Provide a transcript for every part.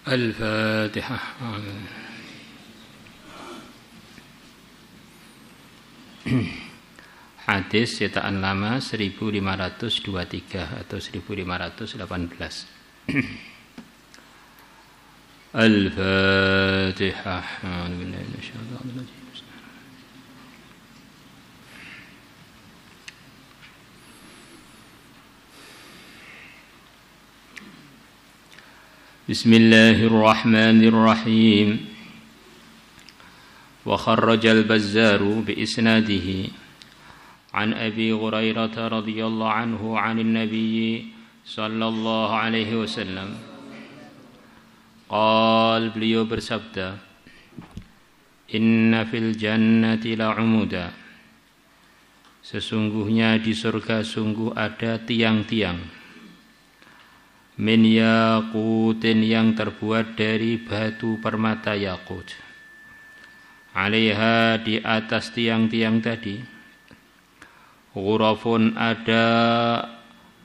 Al-Fatihah. Hadis cetakan lama 1523 atau 1518. Al-Fatihah. Bismillahirrahmanirrahim. Wa kharraja al-Bazzaru bi isnadihi an Abi Hurairah radhiyallahu anhu 'anil Nabiy sallallahu alaihi wasallam. Beliau bersabda, Inna fil jannati la'umuda. Sesungguhnya di surga sungguh ada tiang-tiang min yaqutin yang terbuat dari batu permata yakut. Alaiha, di atas tiang-tiang tadi, ghurafun, ada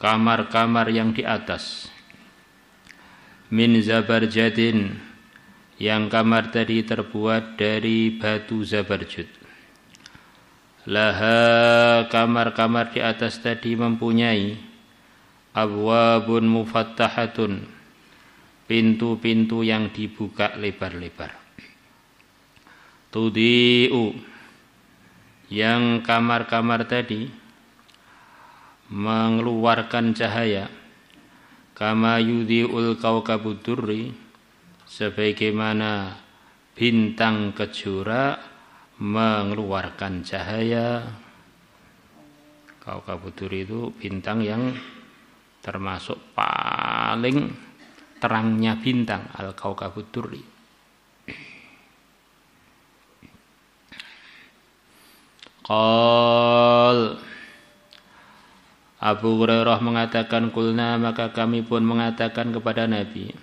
kamar-kamar yang di atas. Min zabarjadin, yang kamar tadi terbuat dari batu zabarjud. Laha, kamar-kamar di atas tadi mempunyai abwabun mufattahatun, pintu-pintu yang dibuka lebar-lebar. Tudi'u, yang kamar-kamar tadi mengeluarkan cahaya. Kama yudhi'ul kawkabud durri, sebagaimana bintang kejora mengeluarkan cahaya. Kawkabud durri itu bintang yang termasuk paling terangnya bintang, al-kawkabud durri. Qal, Abu Hurairah mengatakan, kulna, maka kami pun mengatakan kepada Nabi,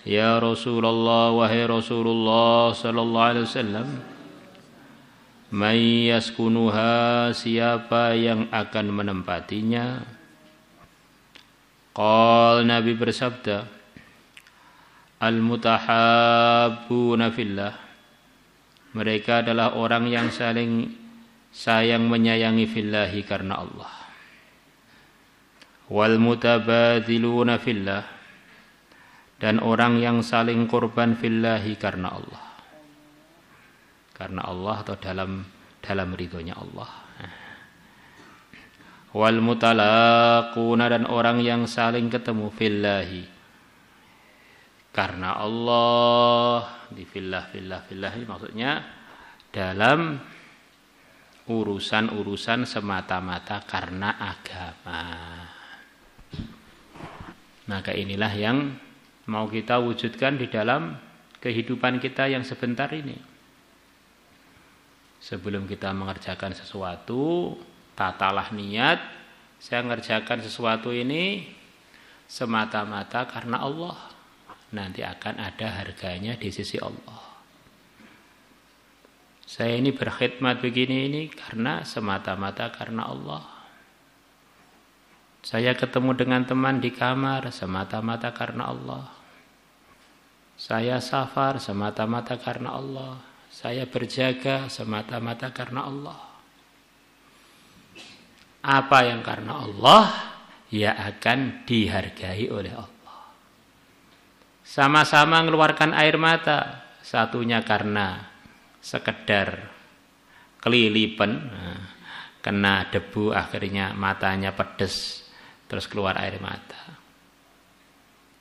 Ya Rasulullah, wahai Rasulullah sallallahu alaihi wasallam, may yaskunuha, siapa yang akan menempatinya? Qal, Nabi bersabda, al-mutahabbuna fillah, mereka adalah orang yang saling sayang menyayangi fillahi, karena Allah. Wal mutabadziluna fillah, dan orang yang saling korban fillahi, karena Allah. Karena Allah atau dalam ridhonya Allah. Wal mutalaquna, dan orang yang saling ketemu fillahi, karena Allah. Di fillah maksudnya dalam urusan-urusan semata-mata karena agama. Maka inilah yang mau kita wujudkan di dalam kehidupan kita yang sebentar ini. Sebelum kita mengerjakan sesuatu, tatalah niat, saya mengerjakan sesuatu ini semata-mata karena Allah. Nanti akan ada harganya di sisi Allah. Saya ini berkhidmat begini ini karena semata-mata karena Allah. Saya ketemu dengan teman di kamar semata-mata karena Allah. Saya safar semata-mata karena Allah. Saya berjaga semata-mata karena Allah. Apa yang karena Allah, ya akan dihargai oleh Allah. Sama-sama mengeluarkan air mata, satunya karena sekedar kelilipan, kena debu akhirnya matanya pedes, terus keluar air mata.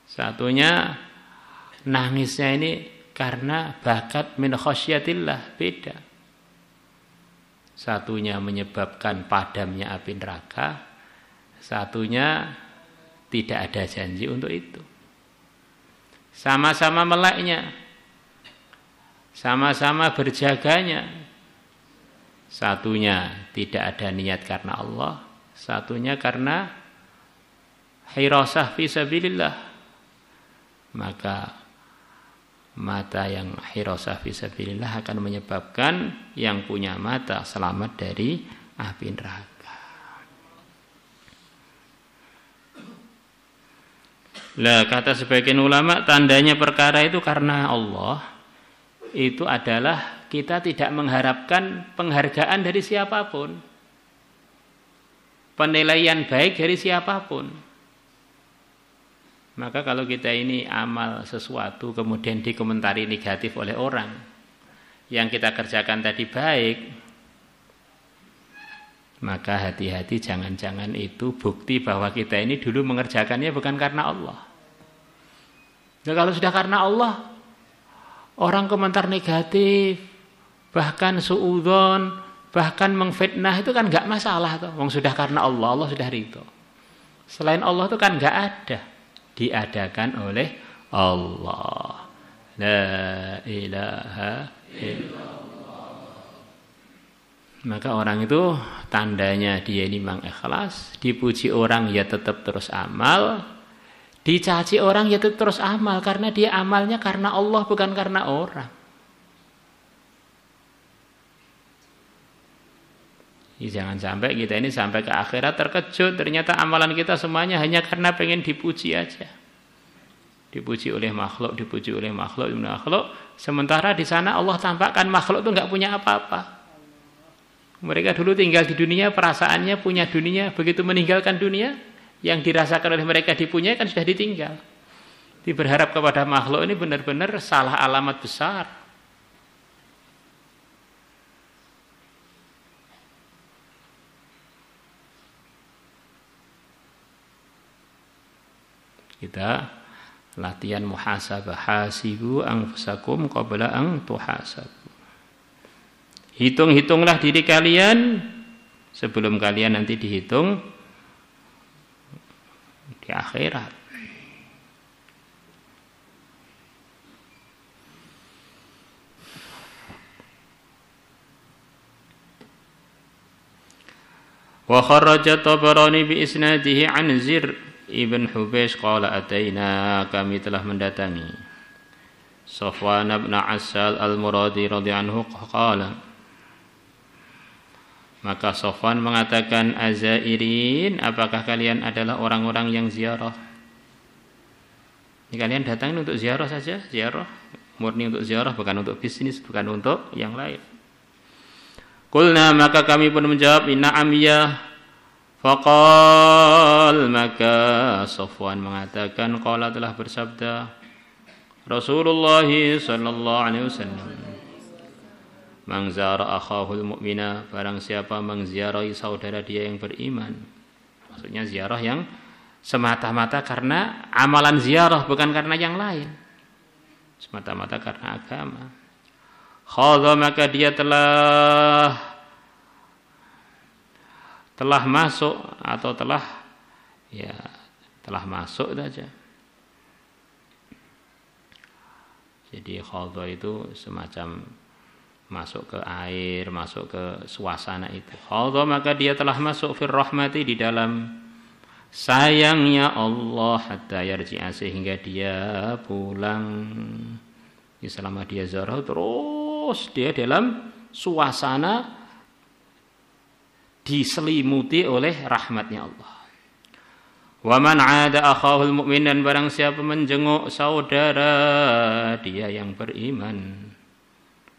Satunya nangisnya ini karena bakat min khasyatillah, beda. Satunya menyebabkan padamnya api neraka, satunya tidak ada janji untuk itu. Sama-sama meleknya, sama-sama berjaganya. Satunya tidak ada niat karena Allah, satunya karena hirasah fi sabilillah, maka mata yang hirasah fisabilillah akan menyebabkan yang punya mata selamat dari api neraka. Lah kata sebagian ulama, tandanya perkara itu karena Allah itu adalah kita tidak mengharapkan penghargaan dari siapapun, penilaian baik dari siapapun. Maka kalau kita ini amal sesuatu kemudian dikomentari negatif oleh orang, yang kita kerjakan tadi baik, maka hati-hati, jangan-jangan itu bukti bahwa kita ini dulu mengerjakannya bukan karena Allah. Nah, kalau sudah karena Allah, orang komentar negatif, bahkan suudzon, bahkan mengfitnah itu kan nggak masalah toh. Wong sudah karena Allah, Allah sudah ridho. Selain Allah itu kan nggak ada, diadakan oleh Allah. La ilaha illallah. Maka orang itu tandanya dia ini memang ikhlas, dipuji orang ya tetap terus amal, dicaci orang ya tetap terus amal, karena dia amalnya karena Allah bukan karena orang. Jangan sampai kita ini sampai ke akhirat terkejut, ternyata amalan kita semuanya hanya karena pengen dipuji aja. Dipuji oleh makhluk, dipuji oleh makhluk, sementara di sana Allah tampakkan makhluk itu nggak punya apa-apa. Mereka dulu tinggal di dunia, perasaannya punya dunia, begitu meninggalkan dunia, yang dirasakan oleh mereka dipunyai kan sudah ditinggal. Berharap kepada makhluk ini benar-benar salah alamat besar. Kita latihan muhasabah, hasibu anfusakum qabla an tuhasabu. Hitung-hitunglah diri kalian sebelum kalian nanti dihitung di akhirat. Wa kharraja Tabarani bi isnadihi an Zir Ibn Hubeish qala ataina, kami telah mendatangi Safwan bin Asal al-Muradi radhiyallahu anhu qala, maka Safwan mengatakan, azairin, apakah kalian adalah orang-orang yang ziarah? Ini kalian datang untuk ziarah saja, ziarah murni untuk ziarah, bukan untuk bisnis, bukan untuk yang lain. Qulna, maka kami pun menjawab, na'am ya. Faqal, maka Safwan mengatakan, qala, telah bersabda Rasulullah sallallahu alaihi wasallam, man zara akhahul mu'mina, barang siapa mengziarahi saudara dia yang beriman. Maksudnya ziarah yang semata-mata karena amalan ziarah, bukan karena yang lain, semata-mata karena agama. Khadha, maka dia telah masuk atau telah masuk saja. Jadi khadha itu semacam masuk ke air, masuk ke suasana itu. Khadha, maka dia telah masuk fir rahmati, di dalam sayangnya Allah, hatta yarji'a, sehingga dia pulang. Selama dia ziarah terus dia dalam suasana diselimuti oleh rahmatnya Allah. Wa man 'ada akhahul mu'min, dan barang siapa menjenguk saudara dia yang beriman.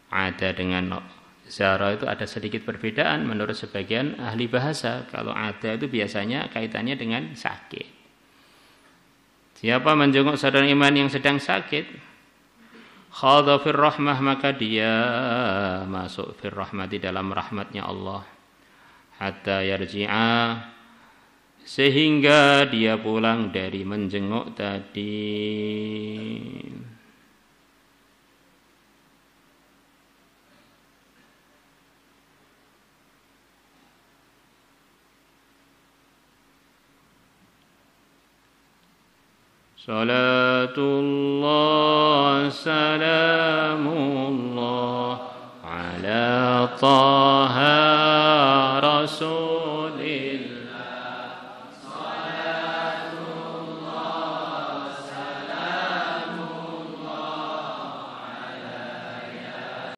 Ada dengan ziarah itu ada sedikit perbedaan menurut sebagian ahli bahasa. Kalau ada itu biasanya kaitannya dengan sakit. Siapa menjenguk saudara iman yang sedang sakit, khadha fir rahmah, maka dia masuk fir rahmah, di dalam rahmatnya Allah. Hatta yarji'a, sehingga dia pulang dari menjenguk tadi. Salatullah salamullah ala taha rasul